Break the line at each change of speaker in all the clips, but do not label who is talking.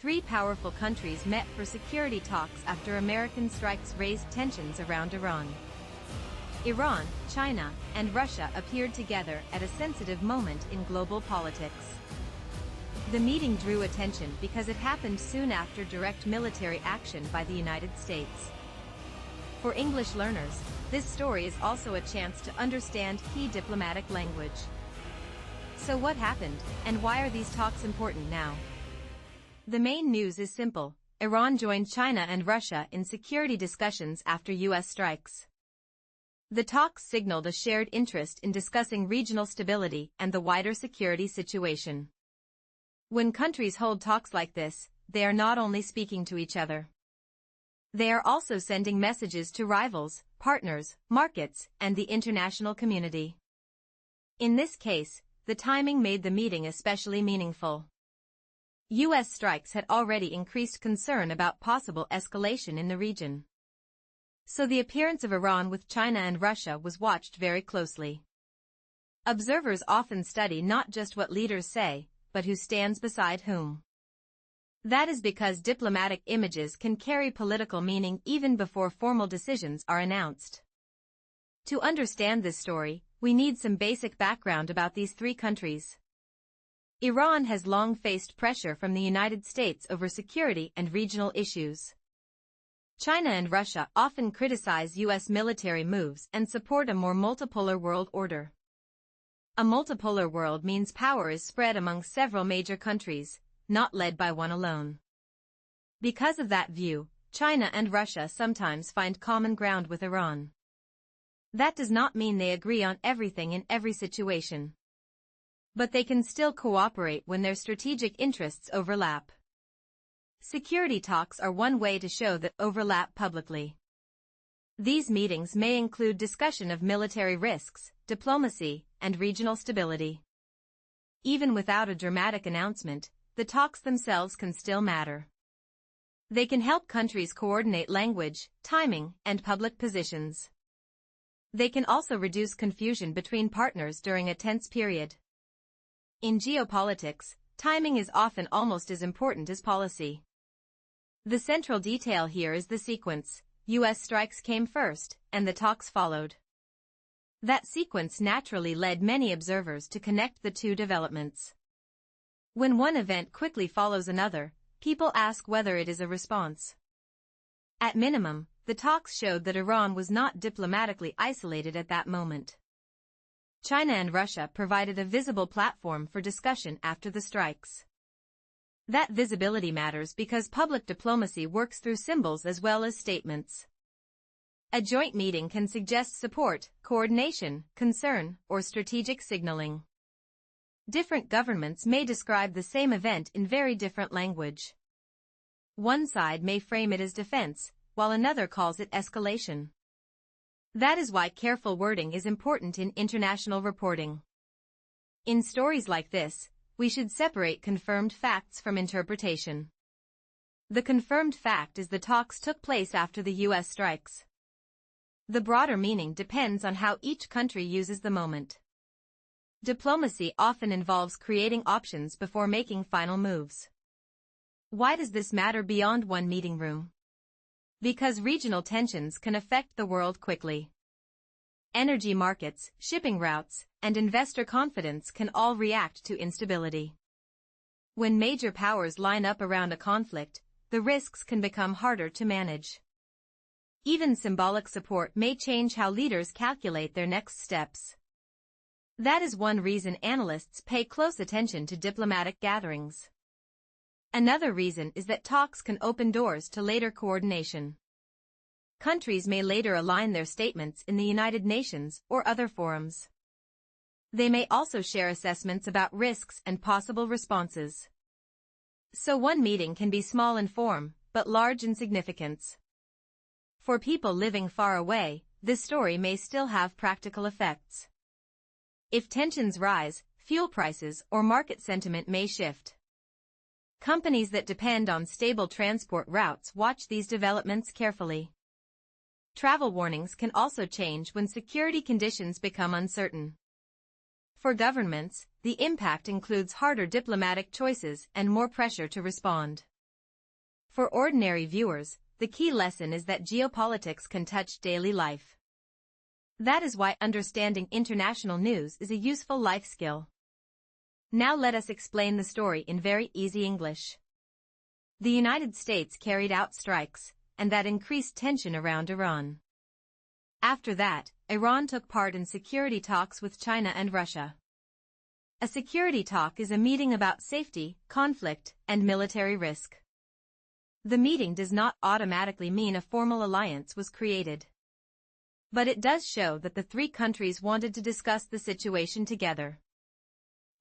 Three powerful countries met for security talks after American strikes raised tensions around Iran. Iran, China, and Russia appeared together at a sensitive moment in global politics. The meeting drew attention because it happened soon after direct military action by the United States. For English learners, this story is also a chance to understand key diplomatic language. So what happened, and why are these talks important now? The main news is simple: Iran joined China and Russia in security discussions after U.S. strikes. The talks signaled a shared interest in discussing regional stability and the wider security situation. When countries hold talks like this, they are not only speaking to each other. They are also sending messages to rivals, partners, markets, and the international community. In this case, the timing made the meeting especially meaningful. U.S. strikes had already increased concern about possible escalation in the region. So the appearance of Iran with China and Russia was watched very closely. Observers often study not just what leaders say, but who stands beside whom. That is because diplomatic images can carry political meaning even before formal decisions are announced. To understand this story, we need some basic background about these three countries. Iran has long faced pressure from the United States over security and regional issues. China and Russia often criticize U.S. military moves and support a more multipolar world order. A multipolar world means power is spread among several major countries, not led by one alone. Because of that view, China and Russia sometimes find common ground with Iran. That does not mean they agree on everything in every situation. But they can still cooperate when their strategic interests overlap. Security talks are one way to show that overlap publicly. These meetings may include discussion of military risks, diplomacy, and regional stability. Even without a dramatic announcement, the talks themselves can still matter. They can help countries coordinate language, timing, and public positions. They can also reduce confusion between partners during a tense period. In geopolitics, timing is often almost as important as policy. The central detail here is the sequence. U.S. strikes came first, and the talks followed. That sequence naturally led many observers to connect the two developments. When one event quickly follows another, people ask whether it is a response. At minimum, the talks showed that Iran was not diplomatically isolated at that moment. China and Russia provided a visible platform for discussion after the strikes. That visibility matters because public diplomacy works through symbols as well as statements. A joint meeting can suggest support, coordination, concern, or strategic signaling. Different governments may describe the same event in very different language. One side may frame it as defense, while another calls it escalation. That is why careful wording is important in international reporting. In stories like this, we should separate confirmed facts from interpretation. The confirmed fact is the talks took place after the U.S. strikes. The broader meaning depends on how each country uses the moment. Diplomacy often involves creating options before making final moves. Why does this matter beyond one meeting room? Because regional tensions can affect the world quickly. Energy markets, shipping routes, and investor confidence can all react to instability. When major powers line up around a conflict, the risks can become harder to manage. Even symbolic support may change how leaders calculate their next steps. That is one reason analysts pay close attention to diplomatic gatherings. Another reason is that talks can open doors to later coordination. Countries may later align their statements in the United Nations or other forums. They may also share assessments about risks and possible responses. So one meeting can be small in form, but large in significance. For people living far away, this story may still have practical effects. If tensions rise, fuel prices or market sentiment may shift. Companies that depend on stable transport routes watch these developments carefully. Travel warnings can also change when security conditions become uncertain. For governments, the impact includes harder diplomatic choices and more pressure to respond. For ordinary viewers, the key lesson is that geopolitics can touch daily life. That is why understanding international news is a useful life skill. Now let us explain the story in very easy English. The United States carried out strikes, and that increased tension around Iran. After that, Iran took part in security talks with China and Russia. A security talk is a meeting about safety, conflict, and military risk. The meeting does not automatically mean a formal alliance was created. But it does show that the three countries wanted to discuss the situation together.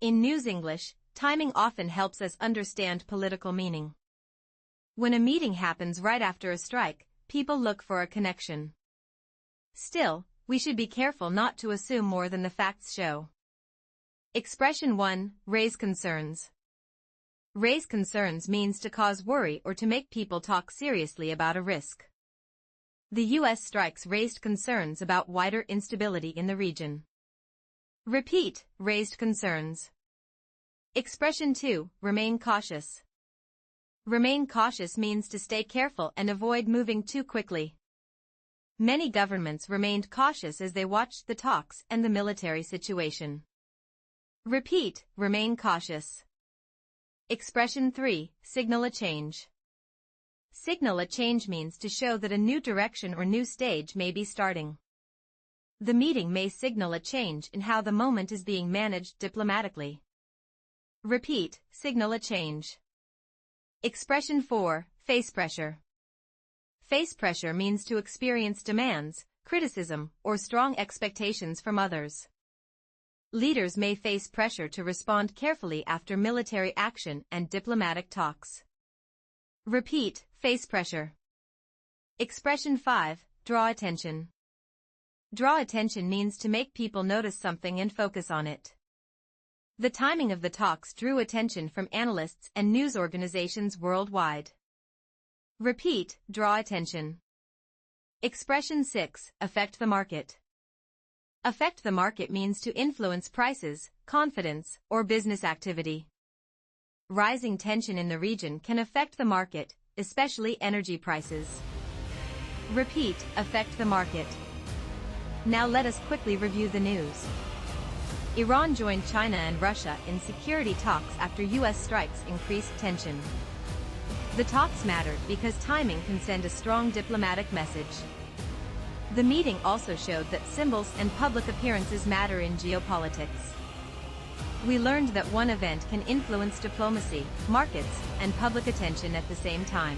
In News English, timing often helps us understand political meaning. When a meeting happens right after a strike, people look for a connection. Still, we should be careful not to assume more than the facts show. Expression 1, raise concerns. Raise concerns means to cause worry or to make people talk seriously about a risk. The U.S. strikes raised concerns about wider instability in the region. Repeat, raised concerns. Expression 2, remain cautious. Remain cautious means to stay careful and avoid moving too quickly. Many governments remained cautious as they watched the talks and the military situation. Repeat, remain cautious. Expression 3, signal a change. Signal a change means to show that a new direction or new stage may be starting. The meeting may signal a change in how the moment is being managed diplomatically. Repeat, signal a change. Expression 4, face pressure. Face pressure means to experience demands, criticism, or strong expectations from others. Leaders may face pressure to respond carefully after military action and diplomatic talks. Repeat, face pressure. Expression 5, draw attention. Draw attention means to make people notice something and focus on it. The timing of the talks drew attention from analysts and news organizations worldwide. Repeat, draw attention. Expression 6, affect the market. Affect the market means to influence prices, confidence, or business activity. Rising tension in the region can affect the market, especially energy prices. Repeat, affect the market. Now let us quickly review the news. Iran joined China and Russia in security talks after U.S. strikes increased tension. The talks mattered because timing can send a strong diplomatic message. The meeting also showed that symbols and public appearances matter in geopolitics. We learned that one event can influence diplomacy, markets, and public attention at the same time.